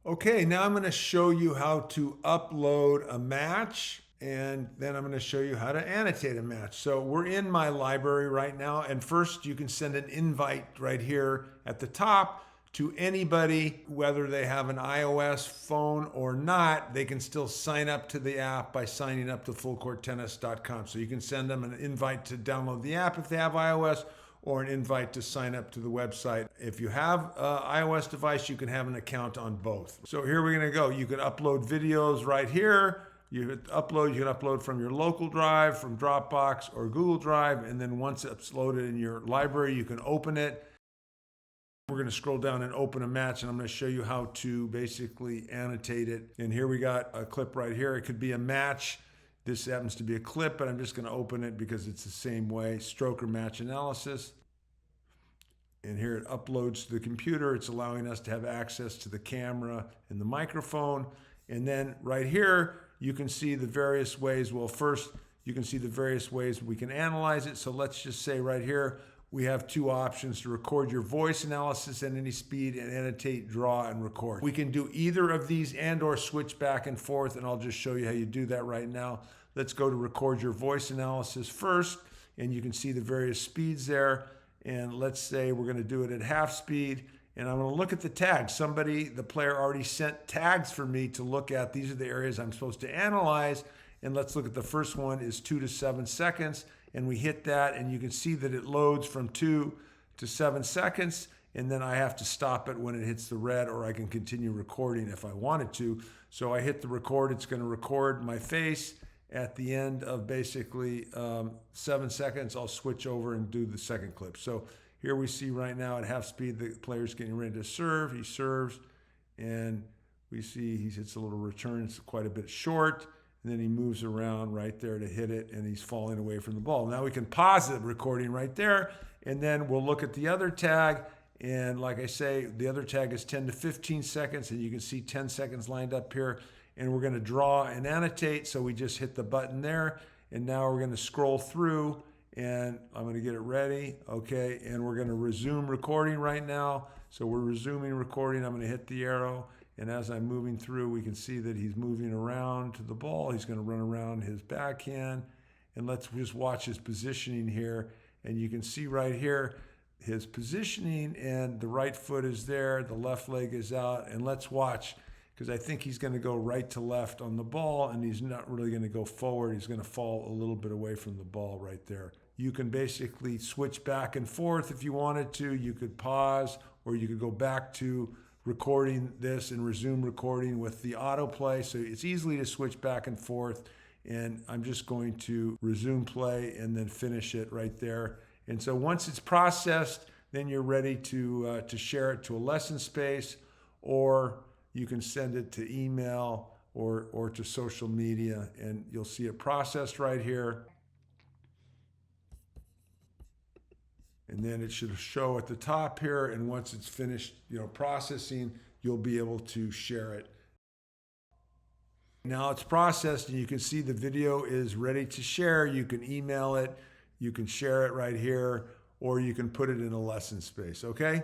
Okay, now I'm going to show you how to upload a match, and then I'm going to show you how to annotate a match. So we're in my library right now, and first you can send an invite right here at the top to anybody, whether they have an iOS phone or not. They can still sign up to the app by signing up to fullcourttennis.com. So you can send them an invite to download the app if they have iOS, or an invite to sign up to the website. If you have an iOS device, you can have an account on both. So here we're gonna go. You can upload videos right here. You can upload from your local drive, from Dropbox or Google Drive, and then once it's loaded in your library, you can open it. We're gonna scroll down and open a match, and I'm gonna show you how to basically annotate it. And here we got a clip right here. It could be a match. This happens to be a clip, but I'm just going to open it because it's the same way. Stroke or match analysis. And here it uploads to the computer. It's allowing us to have access to the camera and the microphone. And then right here, you can see the various ways. Well, first, you can see the various ways we can analyze it. So let's just say right here, we have two options to record your voice analysis at any speed and annotate, draw, and record. We can do either of these and or switch back and forth, and I'll just show you how you do that right now. Let's go to record your voice analysis first, and you can see the various speeds there. And let's say we're gonna do it at half speed, and I'm gonna look at the tags. The player already sent tags for me to look at. These are the areas I'm supposed to analyze. And let's look at the first one is 2 to 7 seconds. And we hit that, and you can see that it loads from 2 to 7 seconds. And then I have to stop it when it hits the red, or I can continue recording if I wanted to. So I hit the record. It's going to record my face. At the end of basically 7 seconds, I'll switch over and do the second clip. So here we see right now at half speed, the player's getting ready to serve. He serves, and we see he hits a little return. It's quite a bit short. And then he moves around right there to hit it, and he's falling away from the ball. Now we can pause the recording right there, and then we'll look at the other tag. And like I say, the other tag is 10 to 15 seconds, and you can see 10 seconds lined up here. And we're going to draw and annotate, so we just hit the button there. And now we're going to scroll through, and I'm going to get it ready. Okay, and we're going to resume recording right now. So we're resuming recording. I'm going to hit the arrow. And as I'm moving through, we can see that he's moving around to the ball. He's going to run around his backhand. And let's just watch his positioning here. And you can see right here his positioning, and the right foot is there. The left leg is out. And let's watch, because I think he's going to go right to left on the ball, and he's not really going to go forward. He's going to fall a little bit away from the ball right there. You can basically switch back and forth if you wanted to. You could pause, or you could go back to recording this and resume recording with the autoplay. So it's easily to switch back and forth. And I'm just going to resume play and then finish it right there. And so once it's processed, then you're ready to share it to a lesson space, or you can send it to email or to social media, and you'll see it processed right here. And then it should show at the top here, and once it's finished, processing, you'll be able to share it. Now it's processed, and you can see the video is ready to share. You can email it, you can share it right here, or you can put it in a lesson space, okay?